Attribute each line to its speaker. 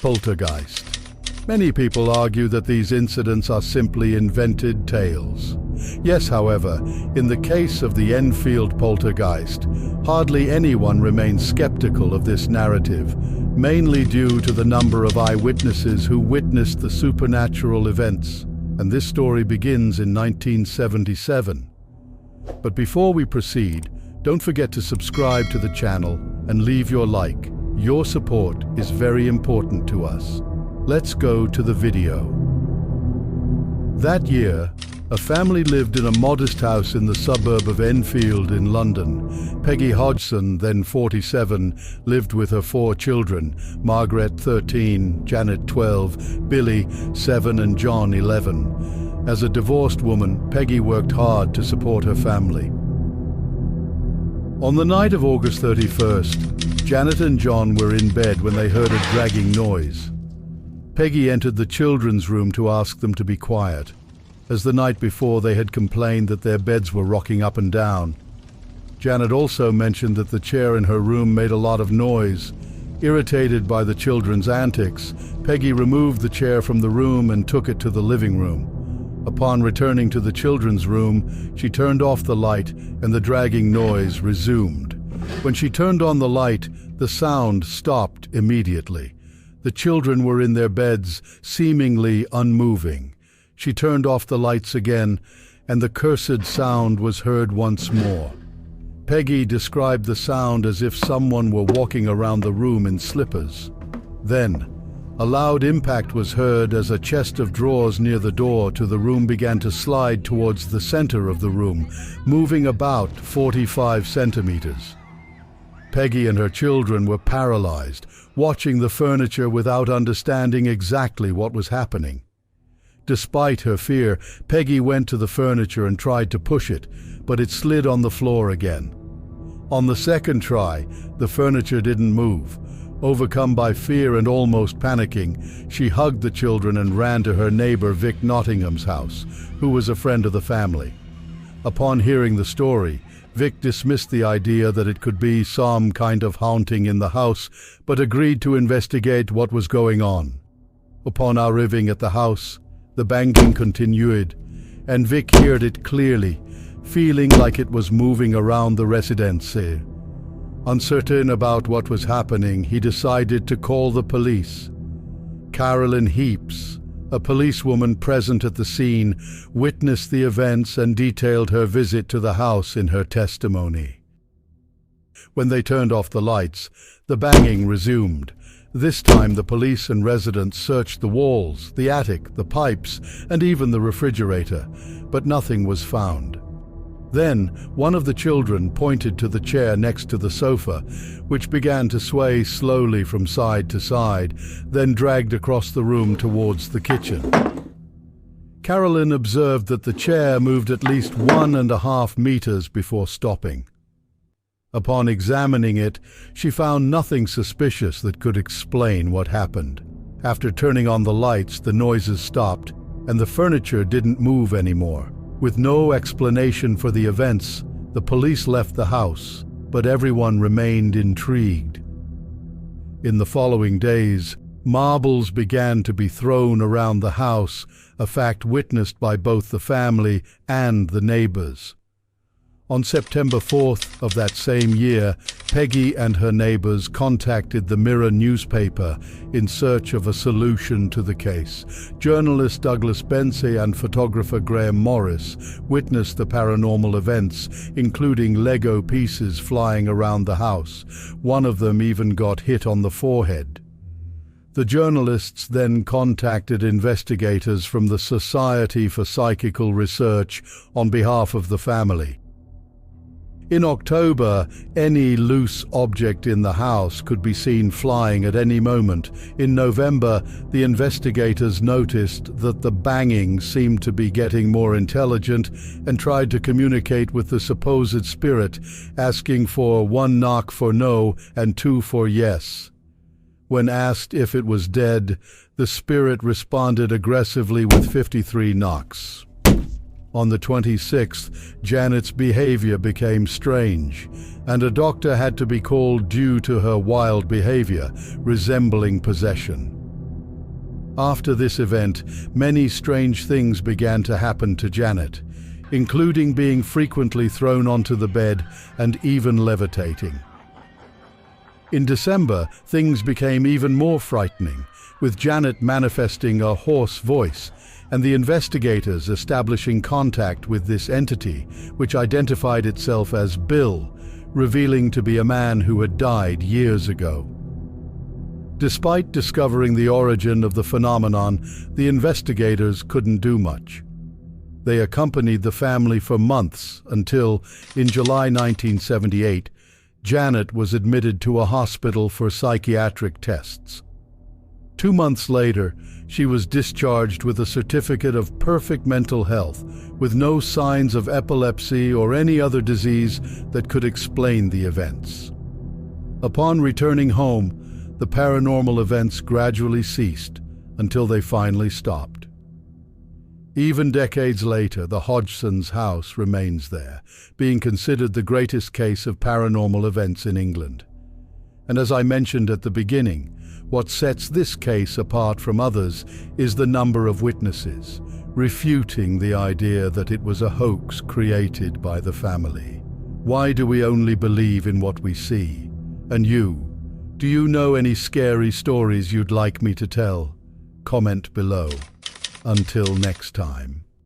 Speaker 1: Poltergeist. Many people argue that these incidents are simply invented tales. Yes, however, in the case of the Enfield Poltergeist, hardly anyone remains skeptical of this narrative, mainly due to the number of eyewitnesses who witnessed the supernatural events, and this story begins in 1977. But before we proceed, don't forget to subscribe to the channel and leave your like. Your support is very important to us. Let's go to the video. That year, a family lived in a modest house in the suburb of Enfield in London. Peggy Hodgson, then 47, lived with her 4 children, Margaret 13, Janet 12, Billy 7 and John 11. As a divorced woman, Peggy worked hard to support her family. On the night of August 31st, Janet and John were in bed when they heard a dragging noise. Peggy entered the children's room to ask them to be quiet, as the night before they had complained that their beds were rocking up and down. Janet also mentioned that the chair in her room made a lot of noise. Irritated by the children's antics, Peggy removed the chair from the room and took it to the living room. Upon returning to the children's room, she turned off the light and the dragging noise resumed. When she turned on the light, the sound stopped immediately. The children were in their beds, seemingly unmoving. She turned off the lights again, and the cursed sound was heard once more. Peggy described the sound as if someone were walking around the room in slippers. Then, a loud impact was heard as a chest of drawers near the door to the room began to slide towards the center of the room, moving about 45 centimeters. Peggy and her children were paralyzed, watching the furniture without understanding exactly what was happening. Despite her fear, Peggy went to the furniture and tried to push it, but it slid on the floor again. On the second try, the furniture didn't move. Overcome by fear and almost panicking, she hugged the children and ran to her neighbor Vic Nottingham's house, who was a friend of the family. Upon hearing the story, Vic dismissed the idea that it could be some kind of haunting in the house, but agreed to investigate what was going on. Upon arriving at the house, the banging continued, and Vic heard it clearly, feeling like it was moving around the residence. Uncertain about what was happening, he decided to call the police. Carolyn Heaps, a policewoman present at the scene, witnessed the events and detailed her visit to the house in her testimony. When they turned off the lights, the banging resumed. This time the police and residents searched the walls, the attic, the pipes, and even the refrigerator, but nothing was found. Then, one of the children pointed to the chair next to the sofa, which began to sway slowly from side to side, then dragged across the room towards the kitchen. Carolyn observed that the chair moved at least 1.5 meters before stopping. Upon examining it, she found nothing suspicious that could explain what happened. After turning on the lights, the noises stopped, and the furniture didn't move anymore. With no explanation for the events, the police left the house, but everyone remained intrigued. In the following days, marbles began to be thrown around the house, a fact witnessed by both the family and the neighbors. On September 4th of that same year, Peggy and her neighbors contacted the Mirror newspaper in search of a solution to the case. Journalist Douglas Bensley and photographer Graham Morris witnessed the paranormal events, including Lego pieces flying around the house. One of them even got hit on the forehead. The journalists then contacted investigators from the Society for Psychical Research on behalf of the family. In October, any loose object in the house could be seen flying at any moment. In November, the investigators noticed that the banging seemed to be getting more intelligent and tried to communicate with the supposed spirit, asking for 1 knock for no and 2 for yes. When asked if it was dead, the spirit responded aggressively with 53 knocks. On the 26th, Janet's behavior became strange, and a doctor had to be called due to her wild behavior, resembling possession. After this event, many strange things began to happen to Janet, including being frequently thrown onto the bed and even levitating. In December, things became even more frightening, with Janet manifesting a hoarse voice and the investigators establishing contact with this entity, which identified itself as Bill, revealing to be a man who had died years ago. Despite discovering the origin of the phenomenon, the investigators couldn't do much. They accompanied the family for months until, in July 1978, Janet was admitted to a hospital for psychiatric tests. 2 months later, she was discharged with a certificate of perfect mental health, with no signs of epilepsy or any other disease that could explain the events. Upon returning home, the paranormal events gradually ceased until they finally stopped. Even decades later, the Hodgson's house remains there, being considered the greatest case of paranormal events in England. And as I mentioned at the beginning, what sets this case apart from others is the number of witnesses, refuting the idea that it was a hoax created by the family. Why do we only believe in what we see? And you? Do you know any scary stories you'd like me to tell? Comment below. Until next time.